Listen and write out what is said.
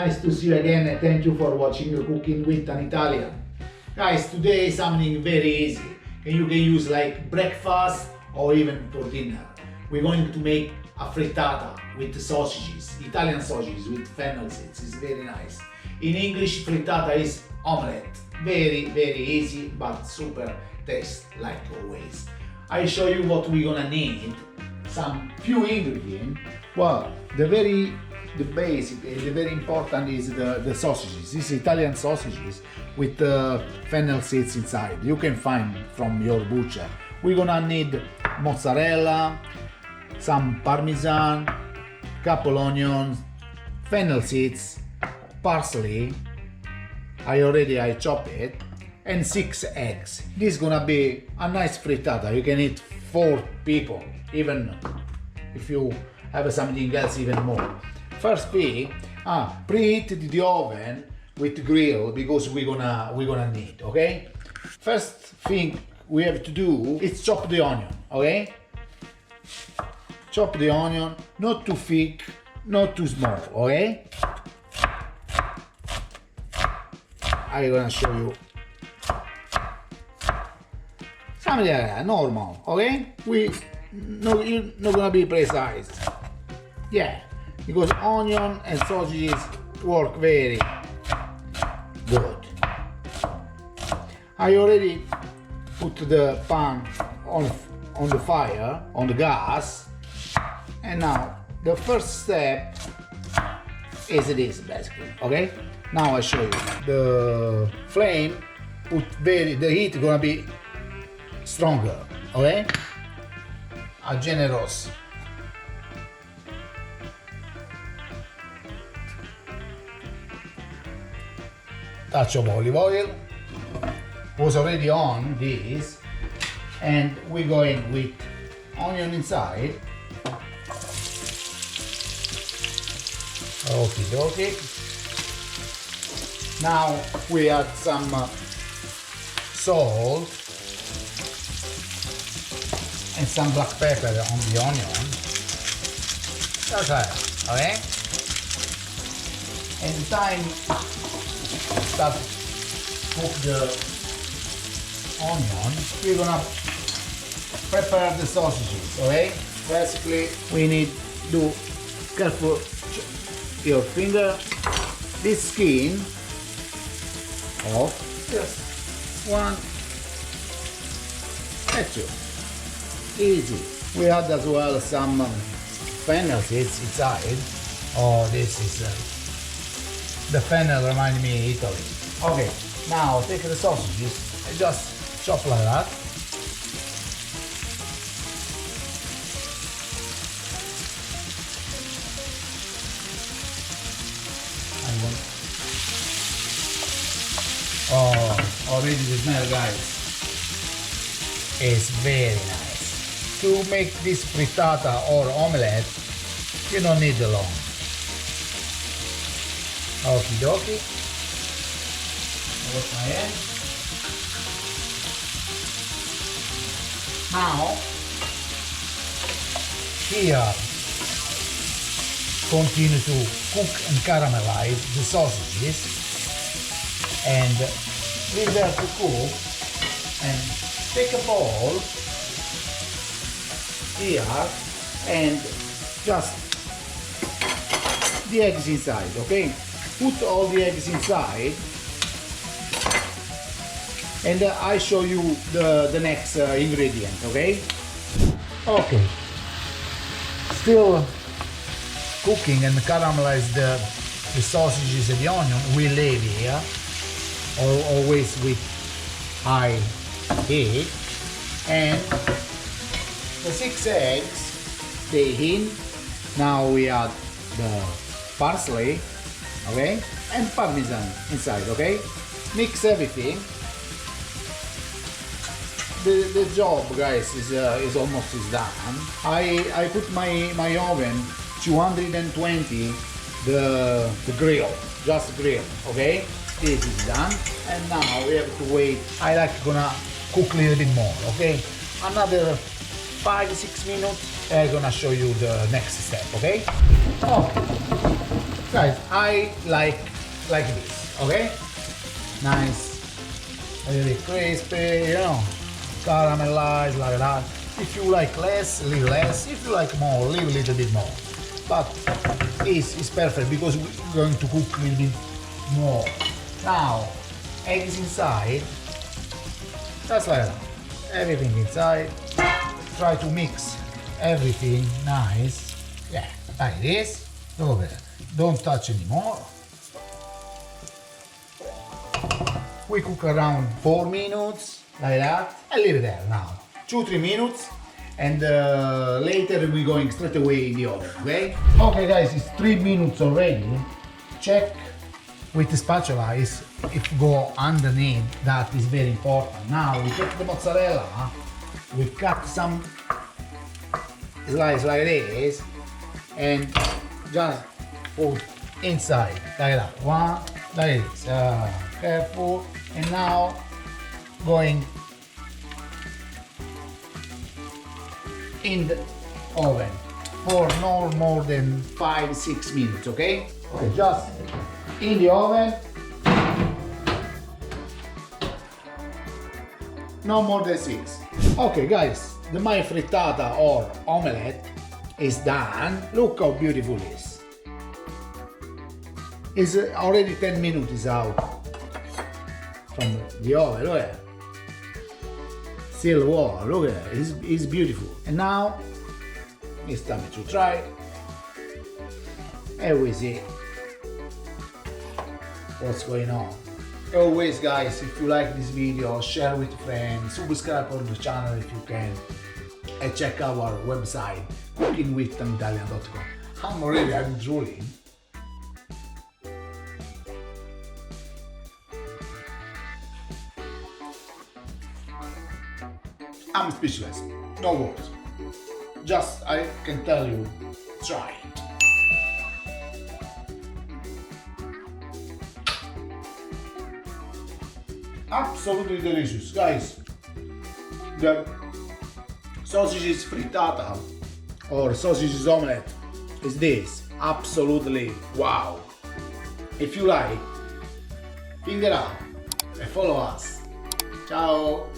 nice to see you again and thank you for watching Cooking with an Italian. Guys, today is something very easy and you can use like breakfast or even for dinner. We're going to make a frittata with sausages, Italian sausages with fennel seeds. It's very nice. In English, frittata is omelette. Very easy but super taste like always. I show you what we're gonna need. Some few ingredients. Well, the very important is the sausages. This is Italian sausages with fennel seeds inside. You can find from your butcher. We're gonna need mozzarella, some parmesan, couple onions, fennel seeds, parsley. I chop it, and 6 eggs. This is gonna be a nice frittata. You can eat 4 people, even if you have something else, even more. First thing, preheat the oven with grill because we're gonna need. Okay. First thing we have to do is chop the onion. Okay. Chop the onion, not too thick, not too small. Okay. I'm gonna show you something like that, normal, okay? You're not gonna be precise. Yeah, because onion and sausages work very good. I already put the pan on the fire, on the gas, and now the first step is this basically, okay? Now I show you the flame. The heat gonna be stronger, okay? A generous. Touch of olive oil. Was already on this, and we're going with onion inside. Okie dokie. Now we add some salt and some black pepper on the onion. That's right, okay? And the time start cook the onion, we're gonna prepare the sausages, okay? Basically, we need to careful your finger, this skin off, just one, that's it, easy. We add as well some fennel seeds inside. Oh, this is the fennel reminds me of Italy. Okay, now take the sausages and just chop like that. Oh, already the smell, guys, is very nice. To make this frittata or omelette, you don't need the long. Okie dokie. Wash my hand. Now, here, continue to cook and caramelize the sausages. And leave them to cook, and take a bowl here and just the eggs inside, okay? Put all the eggs inside, and I show you the next ingredient, okay? Okay, still cooking and caramelize the sausages and the onion. We leave here. Always with high heat, and the 6 eggs stay in. Now we add the parsley, okay, and parmesan inside, okay. Mix everything. The job, guys, is almost done. I put my oven 220 the grill, just grill, okay. This is done, and now we have to wait. I like gonna cook a little bit more, okay? Another 5-6 minutes. I'm gonna show you the next step, okay? Oh, Guys, I like this, okay? Nice, a little bit crispy, you know, caramelized like that. If you like less, a little less. If you like more, leave a little bit more. But it's perfect because we're going to cook a little bit more. Now, eggs inside, just like that. Everything inside. Try to mix everything nice. Yeah, like this. Look at that. Don't touch anymore. We cook around 4 minutes, like that. I leave it there now. 2-3 minutes. And later we're going straight away in the oven, okay? Okay guys, it's 3 minutes already. Check with the spatula if go underneath, that is very important. Now we take the mozzarella, we cut some slice like this and just put inside like that, one like this, careful. And now going in the oven for no more than 5-6 minutes, okay? Okay, just in the oven, no more than 6. Okay guys, the my frittata or omelette is done. Look how beautiful it is. It's already 10 minutes out from the oven, look at it. Still warm, look at it, it's beautiful. And now it's time to try. And we see what's going on. Always guys, if you like this video, share with friends, subscribe on the channel if you can, and check our website cookingwithanitalian.com. I'm drooling. I'm speechless, no words. Just I can tell you, try it. Absolutely delicious, guys. The sausages frittata or sausages omelette is this. Absolutely wow. If you like, finger up and follow us. Ciao.